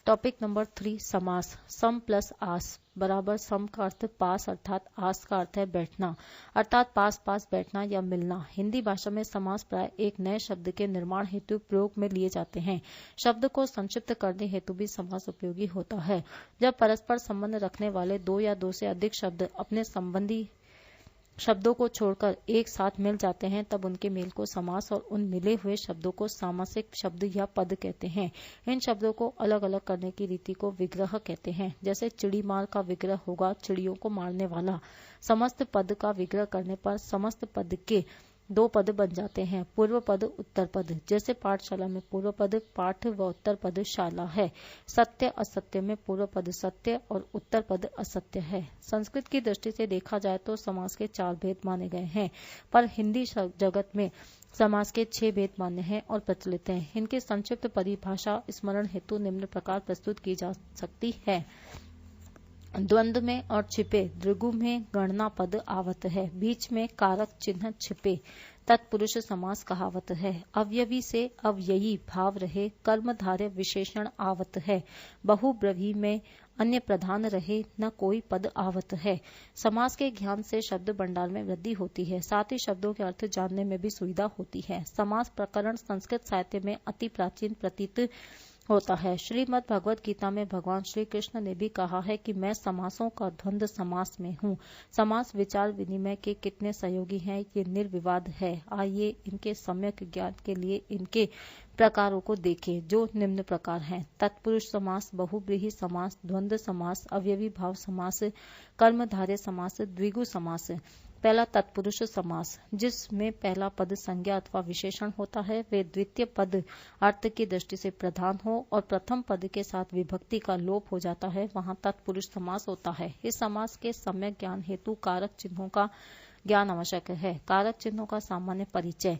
Topic number 3 समास। सम plus आस बराबर सम का अर्थ पास अर्थात आस का अर्थ है बैठना अर्थात पास पास बैठना या मिलना। हिंदी भाषा में समास प्राय एक नए शब्द के निर्माण हेतु प्रयोग में लिए जाते हैं। शब्द को संक्षिप्त करने हेतु भी समास उपयोगी होता है। जब परस्पर संबंध रखने वाले दो या दो से अधिक शब्द अपने संबंधी शब्दों को छोड़कर एक साथ मिल जाते हैं तब उनके मेल को समास और उन मिले हुए शब्दों को सामासिक शब्द या पद कहते हैं। इन शब्दों को अलग अलग करने की रीति को विग्रह कहते हैं। जैसे चिड़ी मार का विग्रह होगा चिड़ियों को मारने वाला। समस्त पद का विग्रह करने पर समस्त पद के दो पद बन जाते हैं, पूर्व पद उत्तर पद। जैसे पाठशाला में पूर्व पद पाठ व उत्तर पद शाला है। सत्य असत्य में पूर्व पद सत्य और उत्तर पद असत्य है। संस्कृत की दृष्टि से देखा जाए तो समास के 4 भेद माने गए हैं, पर हिंदी जगत में समास के 6 भेद मान्य हैं और प्रचलित हैं। इनकी संक्षिप्त परिभाषा स्मरण हेतु निम्न प्रकार प्रस्तुत की जा सकती है। द्वंद्व में और छिपे द्विगु में गणना पद आवत है। बीच में कारक चिन्ह छिपे तत्पुरुष समास कहावत है। अवयवी से अव्ययी भाव रहे कर्मधारय विशेषण आवत है। बहुब्रीहि में अन्य प्रधान रहे न कोई पद आवत है। समास के ज्ञान से शब्द भंडार में वृद्धि होती है, साथ ही शब्दों के अर्थ जानने में भी सुविधा होती है। समास प्रकरण संस्कृत साहित्य में अति प्राचीन प्रतीत होता है। श्रीमद् भगवत गीता में भगवान श्री कृष्ण ने भी कहा है कि मैं समासों का द्वंद्व समास में हूँ। समास विचार विनिमय के कितने सहयोगी हैं ये निर्विवाद है। आइए इनके सम्यक ज्ञान के लिए इनके प्रकारों को देखें जो निम्न प्रकार हैं। तत्पुरुष समास, बहुब्रीहि समास, द्वंद्व समास, अवयवी भाव समास, कर्मधारय समास, द्विगु समास। पहला तत्पुरुष समास, जिसमें पहला पद संज्ञा अथवा विशेषण होता है, वे द्वितीय पद अर्थ की दृष्टि से प्रधान हो और प्रथम पद के साथ विभक्ति का लोप हो जाता है, वहां तत्पुरुष समास होता है। इस समास के सम्यक ज्ञान हेतु कारक चिन्हों का ज्ञान आवश्यक है। कारक चिन्हों का सामान्य परिचय।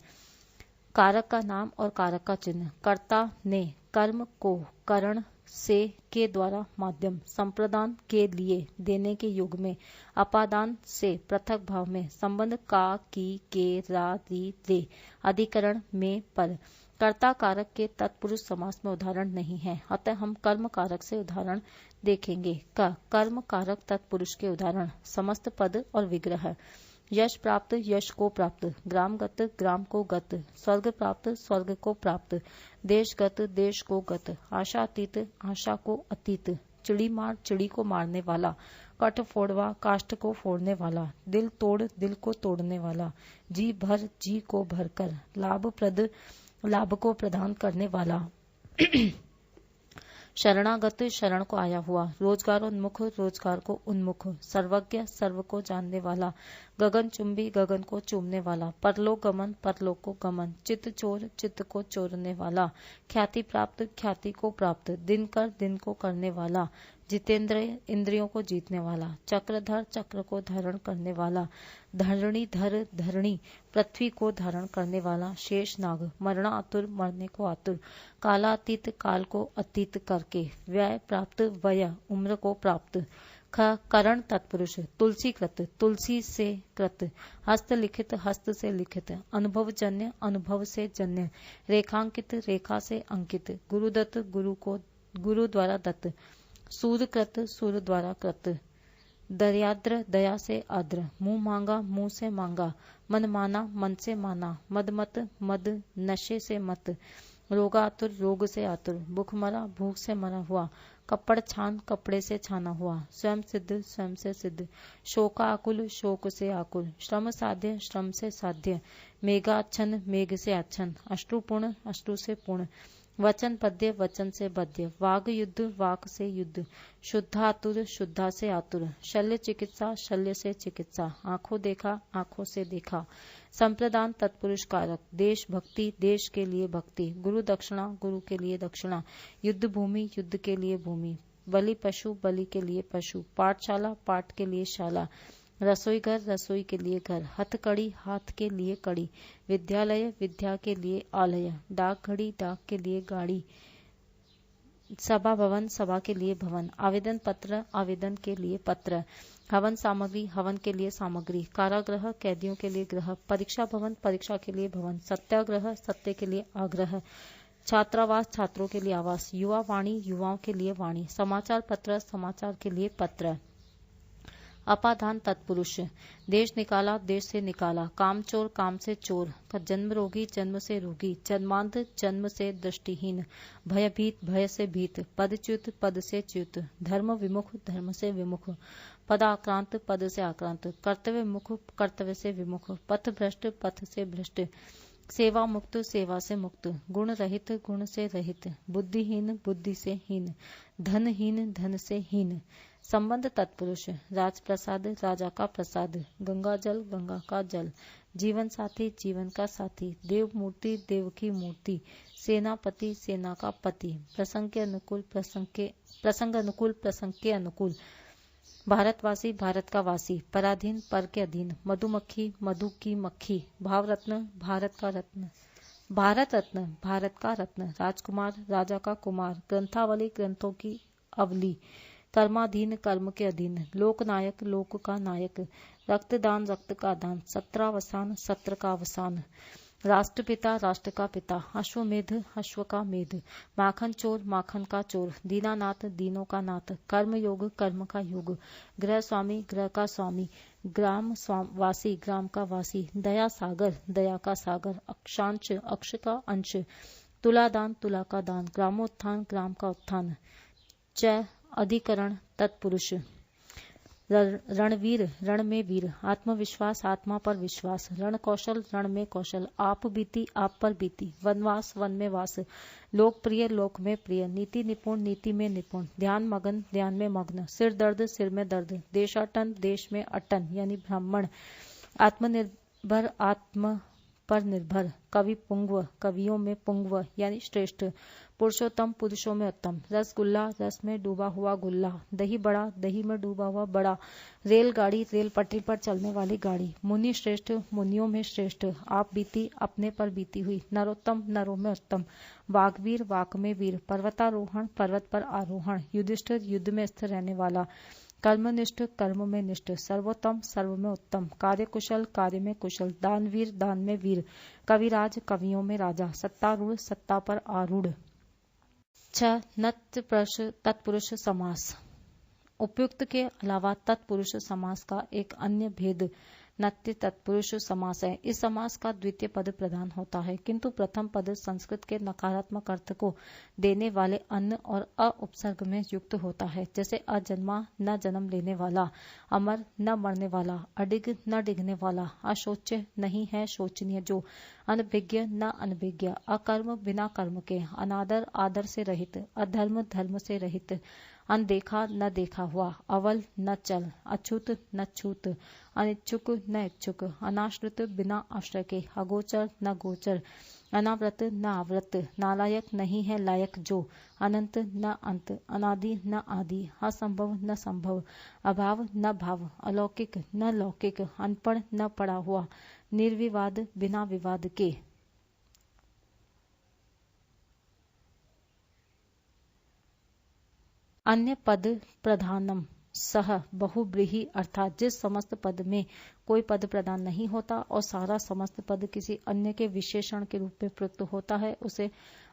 कारक का नाम और कारक का चिन्ह। कर्ता ने कर्म को करण से के द्वारा माध्यम, संप्रदान के लिए देने के युग में, अपादान से पृथक भाव में, संबंध का की के रा री रे, अधिकरण में पर। कर्ता कारक के तत्पुरुष समास में उदाहरण नहीं है, अतः हम कर्म कारक से उदाहरण देखेंगे। कर्म कारक तत्पुरुष के उदाहरण समस्त पद और विग्रह। यश प्राप्त यश को प्राप्त, ग्रामगत ग्राम को गत, स्वर्ग प्राप्त स्वर्ग को प्राप्त, देशगत देश को गत, आशा अतीत आशा को अतीत, चिड़ी मार चिड़ी को मारने वाला, कट फोड़वा काष्ठ को फोड़ने वाला, दिल तोड़ दिल को तोड़ने वाला, जी भर जी को भरकर, लाभप्रद लाभ को प्रदान करने वाला, शरणागत शरण को आया हुआ, रोजगारोन्मुख रोजगार को उन्मुख, सर्वज्ञ सर्व को जानने वाला, गगन चुंबी गगन को चूमने वाला, परलोक गमन परलोक को गमन, चित्त चोर चित्त को चोरने वाला, ख्याति प्राप्त ख्याति को प्राप्त, दिन कर दिन को करने वाला, जितेंद्र इंद्रियों को जीतने वाला, चक्रधर चक्र को धारण करने वाला, धरणीधर धरणी पृथ्वी को धारण करने वाला, शेष नाग मरना आतुर मरने को आतुर, कालातीत काल को अतीत करके, व्यय प्राप्त वय उम्र को प्राप्त, करण तत्पुरुष तुलसी कृत तुलसी से कृत, हस्त लिखित हस्त से लिखित, अनुभव जन्य अनुभव से जन्य, रेखांकित रेखा से अंकित, गुरुदत्त गुरु को गुरु द्वारा दत्त, सूर कृत सूर द्वारा कृत, दयाद्र दया से आद्र, मुंह मांगा मुंह से मांगा, मन माना मन से माना, मदमत मद नशे से मत, रोगातुर रोग से आतुर, भूख मरा भूख से मरा हुआ, कपड़ छान कपड़े से छाना हुआ, स्वयं सिद्ध स्वयं से सिद्ध, शोकाकुल शोक से आकुल, श्रम साध्य श्रम से साध्य, मेघाच्छन मेघ से आच्छन, अष्टुपूर्ण अष्टु से पूर्ण, वचन पद्य वचन से बद्य, वाग युद्ध वाक से युद्ध, शुद्धातुर शुद्धा से आतुर, शल्य चिकित्सा शल्य से चिकित्सा, आंखों देखा आंखों से देखा, संप्रदान तत्पुरुष कारक, देश भक्ति देश के लिए भक्ति, गुरु दक्षिणा गुरु के लिए दक्षिणा, युद्ध भूमि युद्ध के लिए भूमि, बलि पशु बलि के लिए पशु, पाठशाला पाठ के लिए शाला, रसोई घर रसोई के लिए घर, हथकड़ी हाथ के लिए कड़ी, विद्यालय विद्या के लिए आलय, डाक घड़ी डाक के लिए गाड़ी, सभा भवन सभा के लिए भवन, आवेदन पत्र आवेदन के लिए पत्र, हवन सामग्री हवन के लिए सामग्री, कारागृह कैदियों के लिए गृह, परीक्षा भवन परीक्षा के लिए भवन, सत्याग्रह सत्य के लिए आग्रह, छात्रावास छात्रों के लिए आवास, युवा वाणी युवाओं के लिए वाणी, समाचार पत्र समाचार के लिए पत्र। अपादान तत्पुरुष, देश निकाला देश से निकाला, काम चोर काम से चोर, जन्म रोगी जन्म से रोगी, जन्मांध जन्म से दृष्टिहीन, भयभीत भय से भीत, पदच्युत पद से च्युत, धर्म विमुख धर्म से विमुख, पदाक्रांत पद से आक्रांत, कर्तव्य मुख कर्तव्य से विमुख, पथ भ्रष्ट पथ से भ्रष्ट, सेवा मुक्त सेवा से मुक्त, गुण रहित गुण से रहित, बुद्धिहीन बुद्धि से हीन, धनहीन धन से हीन। संबंध तत्पुरुष, राजप्रसाद राजा का प्रसाद, गंगा जल गंगा का जल, जीवन साथी जीवन का साथी, देव मूर्ति देव की मूर्ति, सेनापति सेना का पति, प्रसंग के अनुकूल प्रसंग अनुकूल प्रसंग के अनुकूल, भारतवासी भारत का वासी, पराधीन पर के अधीन, मधुमक्खी मधु की मक्खी, भावरत्न भारत का रत्न, भारत रत्न भारत का रत्न, राजकुमार राजा का कुमार, ग्रंथावली ग्रंथों की अवली, कर्माधीन कर्म के अधीन, लोकनायक लोक का नायक, रक्तदान रक्त का दान, सत्रावसान सत्र का अवसान, राष्ट्रपिता राष्ट्र का पिता, अश्वमेध अश्व का मेध, माखन चोर माखन का चोर, दीनानाथ दीनों का नाथ, कर्म योग कर्म का योग, गृह स्वामी ग्रह का स्वामी, ग्राम वासी ग्राम का वासी, दया सागर दया का सागर, अक्षांश अक्ष का अंश, तुलादान तुला का दान, ग्रामोत्थान ग्राम का उत्थान। च अधिकरण तत्पुरुष, रणवीर रण में वीर, आत्मविश्वास आत्मा पर विश्वास, रण कौशल रण में कौशल, आप बीती आप पर बीती, वनवास वन में वास, लोकप्रिय लोक में प्रिय, नीति निपुण नीति में निपुण, ध्यान में मग्न, सिर में दर्द, देशाटन देश में अटन यानी ब्राह्मण, आत्मनिर्भर आत्म पर निर्भर, कवि पुंगव कवियों में पुंगव यानी श्रेष्ठ, पुरुषोत्तम पुरुषों में उत्तम, रसगुल्ला रस में डूबा हुआ गुल्ला, दही बड़ा दही में डूबा हुआ बड़ा, रेलगाड़ी रेल पटरी पर चलने वाली गाड़ी, मुनि श्रेष्ठ मुनियों में श्रेष्ठ, आप बीती अपने पर बीती हुई, नरोत्तम नरों में उत्तम, वाग्वीर वाक में वीर, पर्वतारोहण पर्वत पर आरोहण, युधिष्ठिर युद्ध में स्थिर रहने वाला, कर्मनिष्ठ कर्म में निष्ठ, सर्वोत्तम सर्व में उत्तम, कार्यकुशल कार्य में कुशल, दानवीर दान में वीर, कविराज कवियों में राजा, सत्तारूढ़ सत्ता पर आरूढ़। तत्पुरुष समास, उपयुक्त के अलावा तत्पुरुष समास का एक अन्य भेद नत्य तत्पुरुष समास है। इस समास का द्वितीय पद प्रधान होता है, किंतु प्रथम पद संस्कृत के नकारात्मक अर्थ को देने वाले अन्न और अ उपसर्ग में युक्त होता है, जैसे अजन्मा न जन्म लेने वाला, अमर न मरने वाला, अडिग न डिगने वाला, अशोच्य नहीं है शोचनीय जो, अनभिज्ञ न अनभिज्ञ, अकर्म बिना कर्म के, अनादर आदर से रहित, अधर्म धर्म से रहित, अनदेखा न देखा हुआ, अवल न चल, अछूत न छूत, अनिच्छुक न इच्छुक, अनाश्रित बिना आश्रय के, अगोचर न गोचर, अनाव्रत न आवृत, नालायक नहीं है लायक जो, अनंत न अंत, अनादि न आदि, असंभव न संभव, अभाव न भाव, अलौकिक न लौकिक, अनपढ़ न पढ़ा हुआ, निर्विवाद बिना विवाद के। अन्य पद प्रधानम सह बहुब्रीहि, अर्थात जिस समस्त पद में कोई पद प्रधान नहीं होता और सारा समस्त पद किसी अन्य के विशेषण के रूप में प्रयुक्त होता है, उसे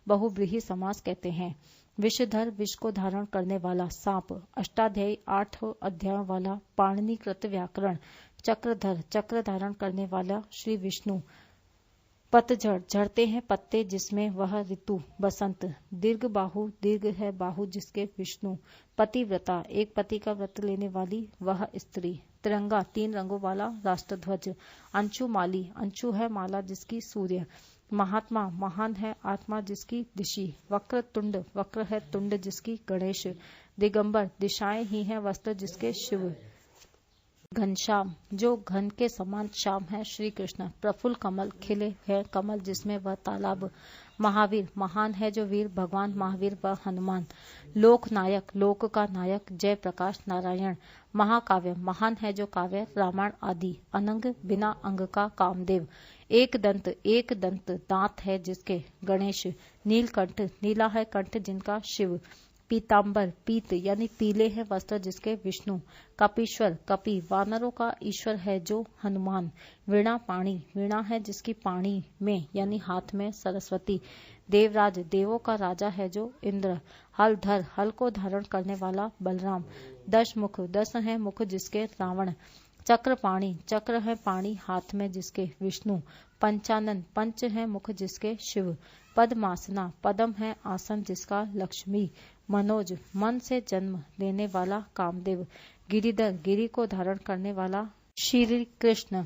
बहुब्रीहि समास कहते हैं। विषधर विष को धारण करने वाला सांप, अष्टाध्यायी 8 अध्यायों वाला पाणिनिकृत व्याकरण, चक्रधर चक्र धारण करने वाला श्री विष्णु, पतझड़ झड़ते हैं पत्ते जिसमें वह ऋतु बसंत, दीर्घ बाहु दीर्घ है बाहु जिसके विष्णु, पतिव्रता एक पति का व्रत लेने वाली वह स्त्री, तिरंगा 3 रंगों वाला राष्ट्रध्वज, अंशुमाली अंशु है माला जिसकी सूर्य, महात्मा महान है आत्मा जिसकी ऋषि, वक्र तुंड वक्र है तुंड जिसकी गणेश, दिगंबर दिशाएं ही है वस्त्र जिसके शिव, घनश्याम जो घन के समान श्याम है श्री कृष्ण, प्रफुल्ल कमल खिले है कमल जिसमें वह तालाब, महावीर महान है जो वीर भगवान महावीर व हनुमान, लोकनायक लोक का नायक जय प्रकाश नारायण, महाकाव्य महान है जो काव्य रामायण आदि, अनंग बिना अंग का कामदेव, एक दंत दांत है जिसके गणेश, नीलकंठ नीला है कंठ जिनका शिव, पीतांबर पीत यानी पीले हैं वस्त्र जिसके विष्णु, कपीश्वर कपि वानरों का ईश्वर है जो हनुमान, वीणा पाणी वीणा है जिसकी पाणी में यानी हाथ में सरस्वती, देवराज देवों का राजा है जो इंद्र। हलधर हल को धारण करने वाला बलराम। दशमुख दस है मुख जिसके रावण। चक्रपाणी चक्र है पाणी हाथ में जिसके विष्णु। पंचानन पंच है मुख जिसके शिव। पद्मासना पद्म है आसन जिसका लक्ष्मी। मनोज मन से जन्म लेने वाला कामदेव। गिरिधर गिरि को धारण करने वाला श्री कृष्ण।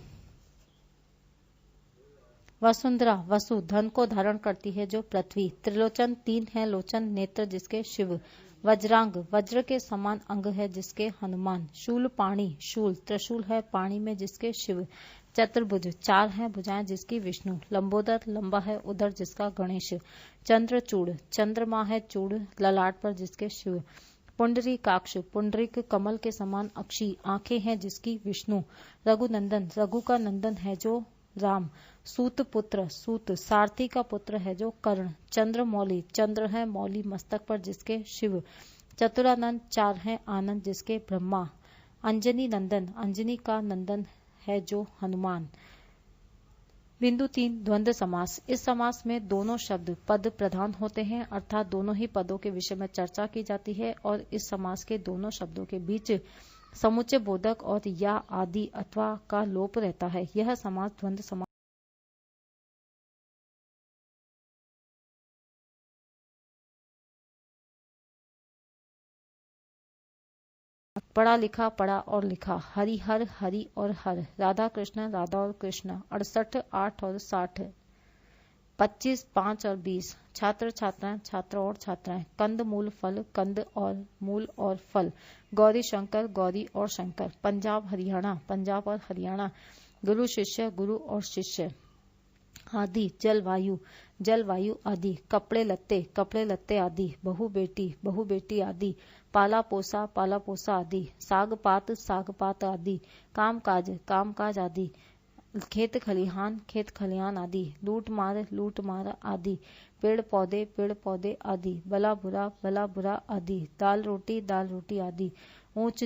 वसुंधरा वसु धन को धारण करती है जो पृथ्वी। त्रिलोचन तीन है लोचन नेत्र जिसके शिव। वज्रांग वज्र के समान अंग है जिसके हनुमान। शूलपाणी शूल त्रिशूल है पाणी में जिसके शिव। चतुर्भुज चार है भुजाएं जिसकी विष्णु। लंबोदर लंबा है उदर जिसका गणेश। चंद्रचूड़ चंद्रमा है चूड़ ललाट पर जिसके शिव। पुंडरीकाक्ष पुंडरीक कमल के समान अक्षी आंखें हैं जिसकी विष्णु। रघुनंदन रघु का नंदन है जो राम। सूत पुत्र सूत सारथी का पुत्र है जो कर्ण। चंद्रमौली चंद्र है मौली मस्तक पर जिसके शिव। चतुरानंद चार है आनंद जिसके ब्रह्मा। अंजनी नंदन अंजनी का नंदन है जो हनुमान। बिंदु 3 द्वंद्व समास। इस समास में दोनों शब्द पद प्रधान होते हैं अर्थात दोनों ही पदों के विषय में चर्चा की जाती है और इस समास के दोनों शब्दों के बीच समुच्चय बोधक और या आदि अथवा का लोप रहता है। यह समास द्वंद्व समास पढ़ा लिखा पढ़ा और लिखा। हरिहर हरि और हर। राधा कृष्ण राधा और कृष्ण। 68 8 और 60। 25 5 और 20। छात्र छात्राएं छात्र और छात्राएं। कंद मूल फल कंद और मूल और फल। गौरी शंकर गौरी और शंकर। पंजाब हरियाणा पंजाब और हरियाणा। गुरु शिष्य गुरु और शिष्य। आदि जलवायु जलवायु आदि। कपड़े लत्ते आदि। बहु बेटी आदि। पाला पोसा आदि। साग पात आदि। काम काज आदि। खेत खलिहान आदि। लूट मार आदि। पेड़ पौधे आदि। भला बुरा आदि। दाल रोटी आदि। ऊंच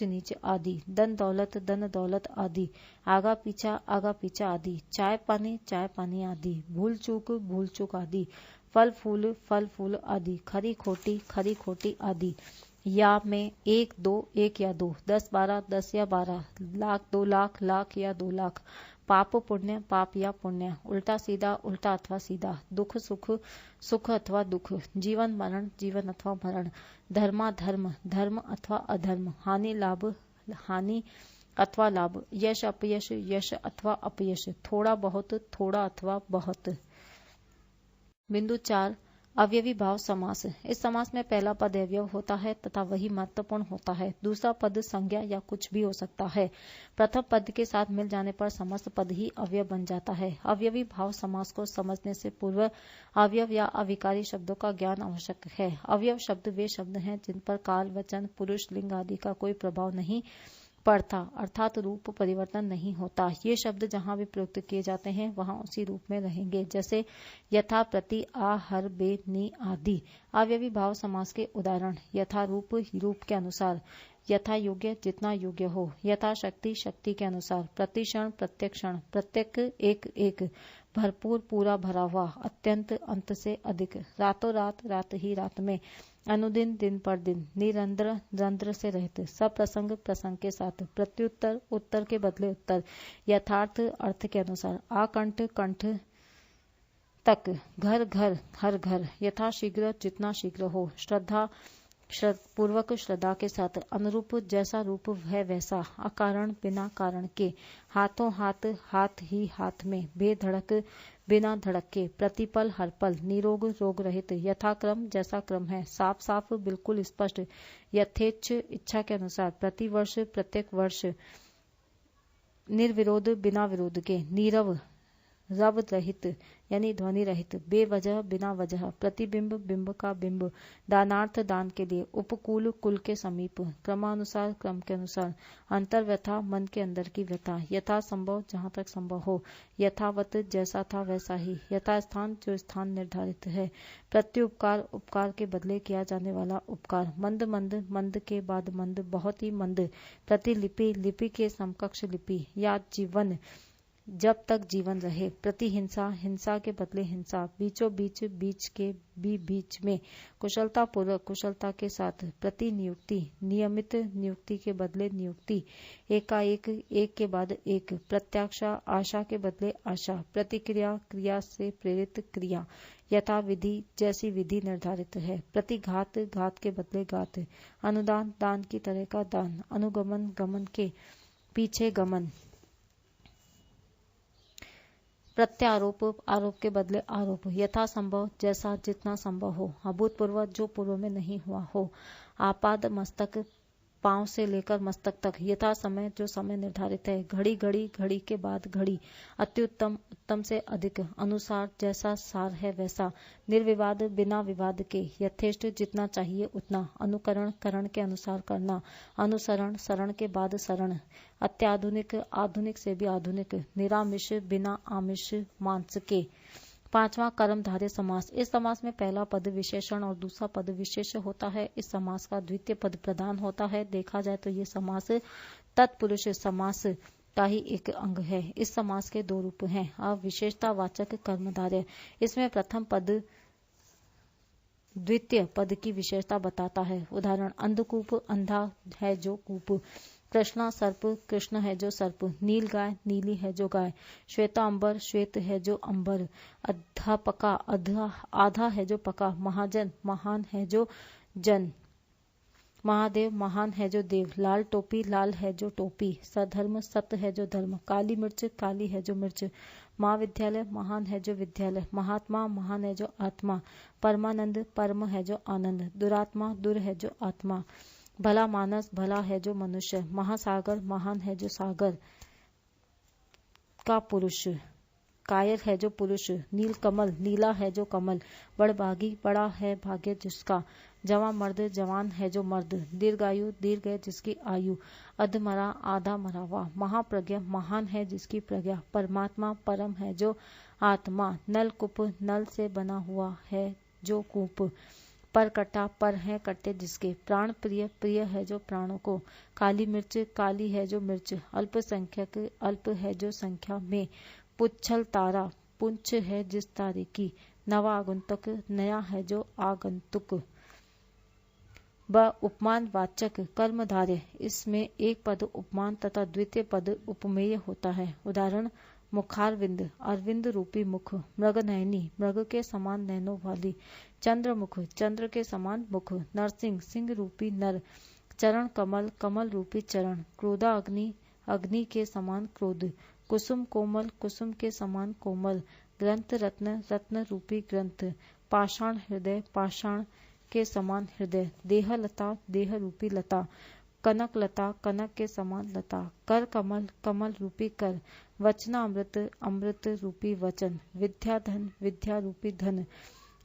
नीच आदि। धन दौलत आदि। आगा पीछा आदि। चाय पानी आदि। भूल चूक आदि। फल फूल आदि। खरी खोटी आदि। या में 1 2 1 या 2। 10 12 10 या 12। लाख 2 लाख या 2 लाख। पाप या पुण्य। उल्टा अथवा सीधा। दुख सुख अथवा दुख। जीवन अथवा मरण। धर्म अथवा अधर्म। हानि अथवा लाभ। यश अथवा अपयश। थोड़ा अथवा बहुत। बिंदु 4 अवयवी भाव समास। इस समास में पहला पद अवयव होता है तथा वही महत्वपूर्ण होता है। दूसरा पद संज्ञा या कुछ भी हो सकता है। प्रथम पद के साथ मिल जाने पर समस्त पद ही अवयव बन जाता है। अवयवी भाव समास को समझने से पूर्व अवयव या अविकारी शब्दों का ज्ञान आवश्यक है। अवयव शब्द वे शब्द हैं जिन पर काल वचन पुरुष लिंग आदि का कोई प्रभाव नहीं पड़ता अर्थात रूप परिवर्तन नहीं होता। ये शब्द जहाँ भी प्रयुक्त किए जाते हैं वहाँ उसी रूप में रहेंगे। जैसे यथा प्रति आ हर बे नी आदि। अवयवी भाव समास के उदाहरण यथा रूप के अनुसार। यथा योग्य जितना योग्य हो। यथा शक्ति के अनुसार। प्रतिक्षण प्रत्यक्षण प्रत्येक एक भरपूर पूरा भरा हुआ। अत्यंत अंत से अधिक। रातों रात ही रात में। अनुदिन दिन पर दिन। निरंतर रंध्र से रहित। सब प्रसंग के साथ। प्रत्युत्तर उत्तर के बदले उत्तर। यथार्थ अर्थ के अनुसार। आकंठ कंठ तक। घर हर घर। यथा शीघ्र जितना शीघ्र हो। श्रद्धा पूर्वक श्रद्धा के साथ। अनुरूप जैसा रूप है वैसा। अकारण बिना कारण के। हाथों हाथ ही हाथ में। बेधड़क बिना धड़क के। प्रतिपल हर पल। निरोग रोग रहित। यथाक्रम जैसा क्रम है। साफ बिल्कुल स्पष्ट। यथेच्छ इच्छा के अनुसार। प्रतिवर्ष प्रत्येक वर्ष। निर्विरोध बिना विरोध के। नीरव रव रहित यानी ध्वनि रहित। बेवजह बिना वजह। प्रतिबिंब बिंब का बिंब। दानार्थ दान के लिए। उपकूल कुल के समीप। क्रमानुसार क्रम के अनुसार। अंतर व्यथा मन के अंदर की व्यथा। यथा संभव जहाँ तक संभव हो। यथावत जैसा था वैसा ही। यथा स्थान जो स्थान निर्धारित है। प्रत्युपकार उपकार के बदले किया जाने वाला उपकार। मंद के बाद मंद बहुत ही मंद। प्रतिलिपि लिपि के समकक्ष लिपि। या जीवन जब तक जीवन रहे। प्रतिहिंसा, हिंसा के बदले हिंसा, बीचों बीच, बीच के भी बीच में, कुशलता पूर्वक, कुशलता के साथ। प्रतिनियुक्ति, नियमित नियुक्ति के बदले नियुक्ति, एकाएक, एक के बाद एक। प्रत्याशा, आशा के बदले आशा। प्रतिक्रिया, क्रिया से प्रेरित क्रिया। यथा विधि, जैसी विधि निर्धारित है। प्रतिघात, घात के बदले घात। अनुदान, दान की तरह का दान। अनुगमन, गमन के पीछे गमन। प्रत्यारोप, आरोप के बदले आरोप। यथा संभव, जैसा जितना संभव हो। अभूतपूर्व, जो पूर्व में नहीं हुआ हो। आपाद मस्तक, पांव से लेकर मस्तक तक। यथा समय, जो समय निर्धारित है। घड़ी, घड़ी, घड़ी के बाद घड़ी। अत्युत्तम, उत्तम से अधिक। अनुसार, जैसा सार है वैसा। निर्विवाद, बिना विवाद के। यथेष्ट, जितना चाहिए उतना। अनुकरण, करण के अनुसार करना। अनुसरण, शरण के बाद शरण। अत्याधुनिक, आधुनिक से भी आधुनिक। निरामिष, बिना आमिष मांस के। पांचवा, कर्मधारय समास। इस समास में पहला पद विशेषण और दूसरा पद विशेष होता है। इस समास का द्वितीय पद प्रधान होता है। देखा जाए तो ये समास तत्पुरुष समास का ही एक अंग है। इस समास के दो रूप हैं। अविशेषतावाचक कर्मधारय, इसमें प्रथम पद द्वितीय पद की विशेषता बताता है। उदाहरण, अंधकूप, अंधा है जो कूप। कृष्णा, सर्प, कृष्ण है जो सर्प। नील गाय, नीली है जो गाय। श्वेता अंबर, श्वेत है जो अंबर। अध्यापका, आधा है जो पका। महाजन, महान है जो जन। महादेव, महान है जो देव। लाल टोपी, लाल है जो टोपी। सधर्म, सत्य है जो धर्म। काली मिर्च, काली है जो मिर्च। महाविद्यालय, महान है जो विद्यालय। महात्मा, महान है जो आत्मा। परमानंद, परम है जो आनंद। दुरात्मा, दुर है जो आत्मा। भला मानस, भला है जो मनुष्य। महासागर, महान है जो सागर का पुरुष। कायर है जो पुरुष। नील कमल, नीला है जो कमल। बड़भागी, बड़ा है भाग्य जिसका। जवां मर्द, जवान है जो मर्द। दीर्घायु, दीर्घ है जिसकी आयु। अधमरा, आधा मरा हुआ। महाप्रज्ञा, महान है जिसकी प्रज्ञा। परमात्मा, परम है जो आत्मा। नलकूप, नल से बना हुआ है जो कूप। परकटा, पर है कट्टे जिसके। प्राण प्रिय, प्रिय है जो प्राणों को। काली मिर्च, काली है जो मिर्च। अल्पसंख्यक, अल्प है जो संख्या में। पुच्छल तारा, पुंछ है जिस तारे की। नवा आगंतुक, नया है जो आगंतुक। ब उपमान वाचक कर्मधारय, इसमें एक पद उपमान तथा द्वितीय पद उपमेय होता है। उदाहरण, मुखारविंद, अरविंद रूपी मुख। मृगनयनी, मृग के समान नैनों वाली। चंद्रमुख, चंद्र के समान मुख। नरसिंह, सिंह रूपी नर। चरण कमल, कमल रूपी चरण। क्रोधाग्नि, अग्नि के समान क्रोध। कुसुम कोमल, कुसुम के समान कोमल। ग्रंथ रत्न, रत्न रूपी ग्रंथ। पाषाण हृदय, पाषाण के समान हृदय। देह लता, देह रूपी लता। कनक लता, कनक के समान लता। कर कमल, कमल रूपी कर। वचनामृत, अमृत रूपी वचन। विद्या धन, विद्या रूपी धन।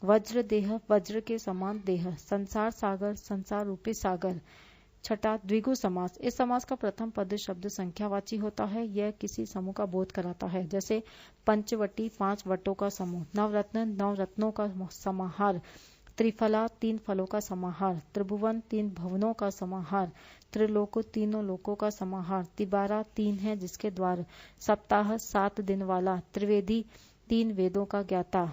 वज्र देह, वज्र के समान देह। संसार सागर, संसार रूपी सागर। छठा, द्विगु समास। इस समास का प्रथम पद शब्द संख्यावाची होता है। यह किसी समूह का बोध कराता है। जैसे पंचवटी, 5 वटों का समूह। नवरत्न, 9 रत्नों का समाहार। त्रिफला, 3 फलों का समाहार। त्रिभुवन, 3 भवनों का समाहार। त्रिलोक, तीनों लोकों का समाहार। तिबारा, 3 है जिसके द्वार। सप्ताह, 7 दिन वाला। त्रिवेदी, 3 वेदों का ज्ञाता।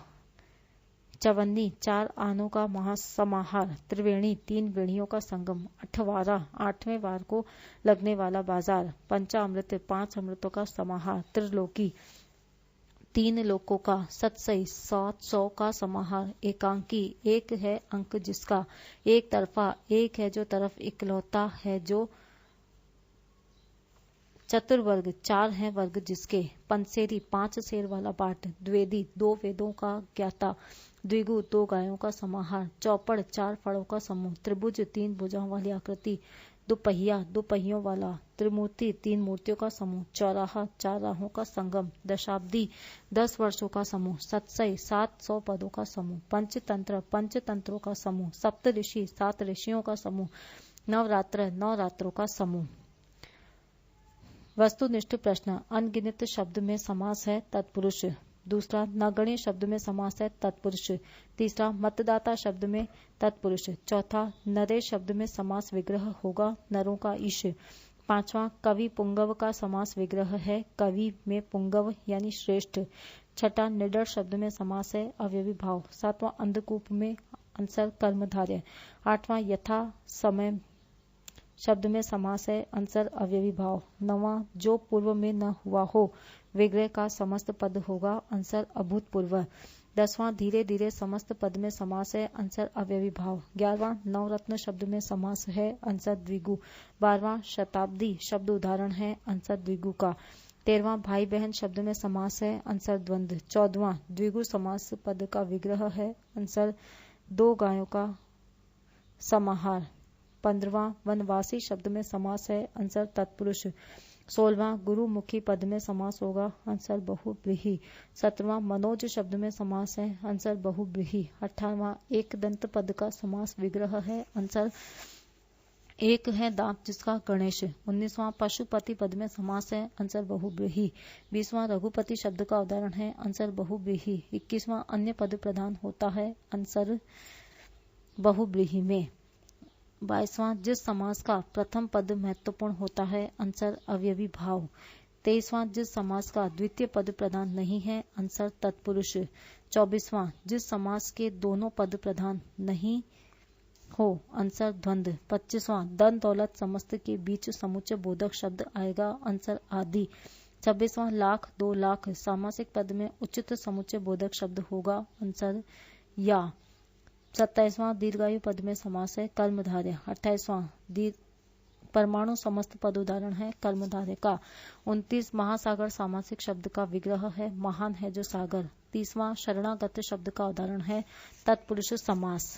चवन्नी, 4 आनों का महासमाहार। त्रिवेणी, 3 वेणियों का संगम। अठवारा, 8वें वार को लगने वाला बाजार। पंचामृत, 5 अमृतों का समाहार। त्रिलोकी, 3 लोकों का। सतसई, 700 का समाहार। एकांकी, 1 है अंक जिसका। एक तरफा, 1 है जो तरफ इकलौता है जो। चतुर्वर्ग, 4 है वर्ग जिसके। पंसेरी, 5 सेर वाला बाट। द्वेदी, 2 वेदों का ज्ञाता। द्विगु, 2 गायों का समाहार। चौपड़, 4 फड़ों का समूह। त्रिभुज, 3 भुजाओं वाली आकृति। दुपहिया, 2 पहियों वाला। त्रिमूर्ति, 3 मूर्तियों का समूह। चौराहा, 4 राहों का संगम। दशाब्दी, 10 वर्षों का समूह। सतसई, 700 पदों का समूह। पंचतंत्र, पंचतंत्रों का समूह। सप्त ऋषि, 7 ऋषियों का समूह। नवरात्र, 9 रात्रों का समूह। वस्तुनिष्ठ प्रश्न, अनगिनत शब्द में समास है तत्पुरुष। दूसरा, नगण्य शब्द में समास है तत्पुरुष। तीसरा, मतदाता शब्द में तत्पुरुष। चौथा, नरे शब्द में समास विग्रह होगा नरों का ईश। 5वां कवि पुंगव का समास विग्रह है। कवि में पुंगव यानी श्रेष्ठ। 6वां निडर शब्द में समास है अवयवी भाव। 7वां अंधकूप में अंसर कर्मधारय। 8वां यथा समय शब्द में समास है अंसर अवयवी भाव। 9वां जो पूर्व में न हुआ हो विग्रह का समस्त पद होगा अंसर अभूतपूर्व। 10वां धीरे धीरे समस्त पद में समास है अंसर अवयवी भाव। 11वां नवरत्न शब्द में समास है अंसर द्विगु। 12वां शताब्दी शब्द उदाहरण है अंसर द्विगु का। 13वां भाई बहन शब्द में समास है अंसर द्वंद्व। 14वां द्विगु समास पद का विग्रह है अंसर दो गायों का समाहार। 15वां वनवासी शब्द में समास है अंसर तत्पुरुष। 16वां गुरुमुखी पद में समास होगा अंसर बहुव्रीहि। 17वां मनोज शब्द में समास है अंसर बहुव्रीहि। 18वां एक दंत पद का समास विग्रह है अंसर एक है दांत जिसका गणेश। 19वां पशुपति पद में समास है अंसर बहुव्रीहि। 20वां रघुपति शब्द का उदाहरण है अंसर बहुव्रीहि। 21वां अन्य पद प्रधान होता है अंसर बहुव्रीहि में। 22वां जिस समास का प्रथम पद महत्वपूर्ण होता है अंसर अवयवी भाव। 23वां जिस समास का द्वितीय पद प्रधान नहीं है अंसर तत्पुरुष। 24वां जिस समास के दोनों पद प्रधान नहीं हो अंसर द्वंद्व। 25वां धन दौलत समस्त के बीच समुच्चय बोधक शब्द आएगा अंसर आदि। 26वां लाख 2 लाख सामासिक पद में उचित समुच्चय बोधक शब्द होगा अंसर या। 27वां दीर्घायु पद में समास है कर्मधारय। 28वां परमाणु समस्त पद उदाहरण है कर्मधारय का। 29 महासागर सामासिक शब्द का विग्रह है महान है जो सागर। 30वां शरणागत शब्द का उदाहरण है तत्पुरुष समास।